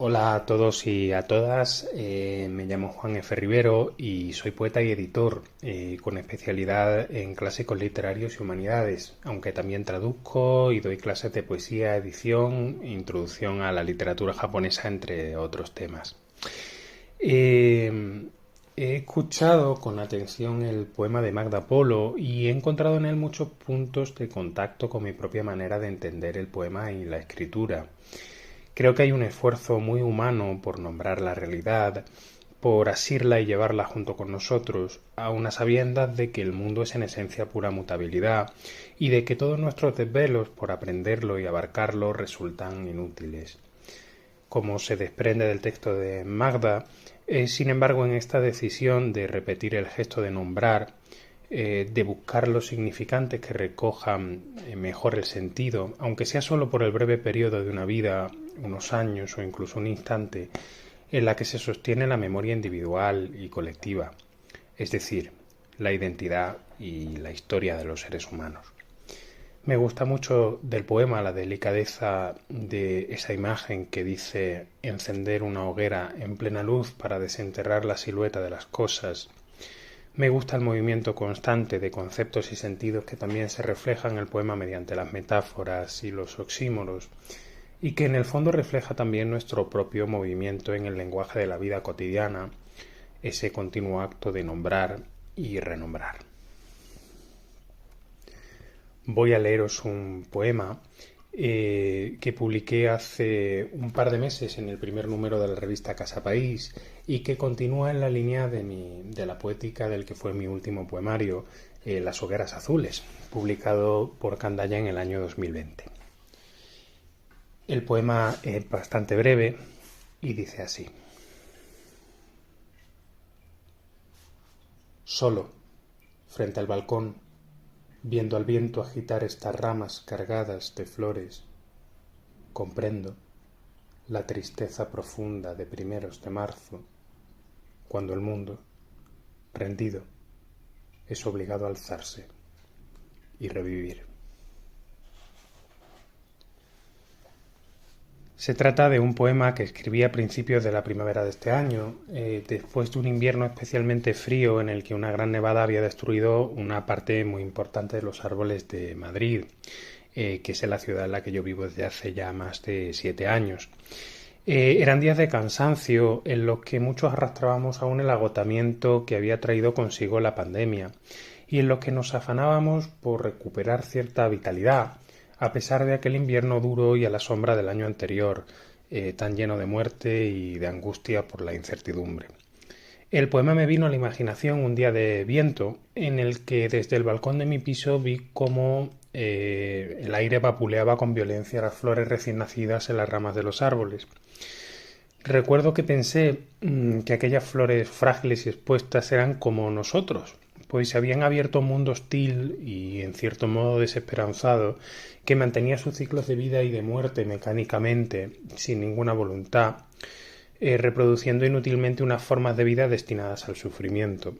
Hola a todos y a todas, me llamo Juan F. Rivero y soy poeta y editor, con especialidad en clásicos literarios y humanidades, aunque también traduzco y doy clases de poesía, edición e introducción a la literatura japonesa, entre otros temas. Eh, He escuchado con atención el poema de Magda Polo y he encontrado en él muchos puntos de contacto con mi propia manera de entender el poema y la escritura. Creo que hay un esfuerzo muy humano por nombrar la realidad, por asirla y llevarla junto con nosotros, a unas sabiendas de que el mundo es en esencia pura mutabilidad y de que todos nuestros desvelos por aprenderlo y abarcarlo resultan inútiles. Como se desprende del texto de Magda, sin embargo, en esta decisión de repetir el gesto de nombrar, de buscar los significantes que recojan mejor el sentido, aunque sea solo por el breve periodo de una vida, unos años o incluso un instante, en la que se sostiene la memoria individual y colectiva, es decir, la identidad y la historia de los seres humanos. Me gusta mucho del poema la delicadeza de esa imagen que dice encender una hoguera en plena luz para desenterrar la silueta de las cosas. Me gusta el movimiento constante de conceptos y sentidos que también se refleja en el poema mediante las metáforas y los oxímoros, y que en el fondo refleja también nuestro propio movimiento en el lenguaje de la vida cotidiana, ese continuo acto de nombrar y renombrar. Voy a leeros un poema que publiqué hace un par de meses en el primer número de la revista Casa País y que continúa en la línea de la poética del que fue mi último poemario, Las hogueras azules, publicado por Candaya en el año 2020. El poema es bastante breve y dice así: Solo, frente al balcón, viendo al viento agitar estas ramas cargadas de flores, comprendo la tristeza profunda de primeros de marzo, cuando el mundo, rendido, es obligado a alzarse y revivir. Se trata de un poema que escribí a principios de la primavera de este año, después de un invierno especialmente frío en el que una gran nevada había destruido una parte muy importante de los árboles de Madrid, que es la ciudad en la que yo vivo desde hace ya más de 7 años. Eran días de cansancio en los que muchos arrastrábamos aún el agotamiento que había traído consigo la pandemia y en los que nos afanábamos por recuperar cierta vitalidad, a pesar de aquel invierno duro y a la sombra del año anterior, tan lleno de muerte y de angustia por la incertidumbre. El poema me vino a la imaginación un día de viento, en el que desde el balcón de mi piso vi cómo el aire vapuleaba con violencia las flores recién nacidas en las ramas de los árboles. Recuerdo que pensé que aquellas flores frágiles y expuestas eran como nosotros, pues se habían abierto un mundo hostil y en cierto modo desesperanzado que mantenía sus ciclos de vida y de muerte mecánicamente, sin ninguna voluntad, reproduciendo inútilmente unas formas de vida destinadas al sufrimiento.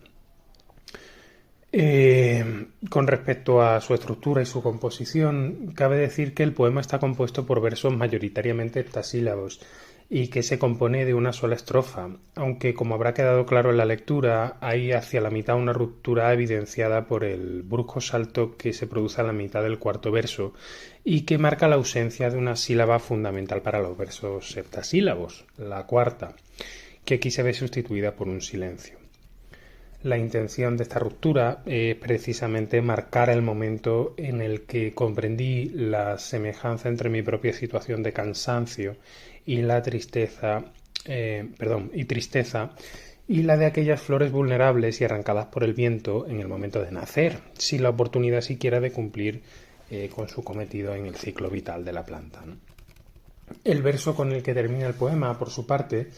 Con respecto a su estructura y su composición, cabe decir que el poema está compuesto por versos mayoritariamente heptasílabos y que se compone de una sola estrofa, aunque como habrá quedado claro en la lectura, hay hacia la mitad una ruptura evidenciada por el brusco salto que se produce a la mitad del cuarto verso y que marca la ausencia de una sílaba fundamental para los versos heptasílabos, la cuarta, que aquí se ve sustituida por un silencio. La intención de esta ruptura es precisamente marcar el momento en el que comprendí la semejanza entre mi propia situación de cansancio y la tristeza, y la de aquellas flores vulnerables y arrancadas por el viento en el momento de nacer, sin la oportunidad siquiera de cumplir con su cometido en el ciclo vital de la planta, ¿no? El verso con el que termina el poema, por su parte,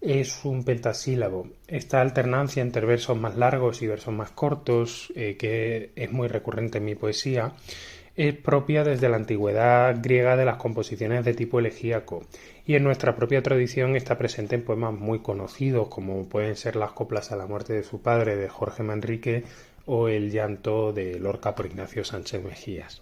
es un pentasílabo. Esta alternancia entre versos más largos y versos más cortos, que es muy recurrente en mi poesía, es propia desde la antigüedad griega de las composiciones de tipo elegíaco y en nuestra propia tradición está presente en poemas muy conocidos como pueden ser las coplas a la muerte de su padre de Jorge Manrique o el llanto de Lorca por Ignacio Sánchez Mejías.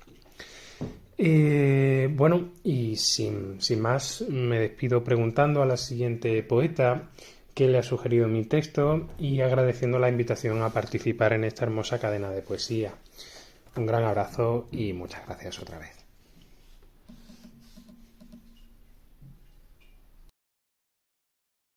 Bueno, y sin más, me despido preguntando a la siguiente poeta qué le ha sugerido mi texto y agradeciendo la invitación a participar en esta hermosa cadena de poesía. Un gran abrazo y muchas gracias otra vez.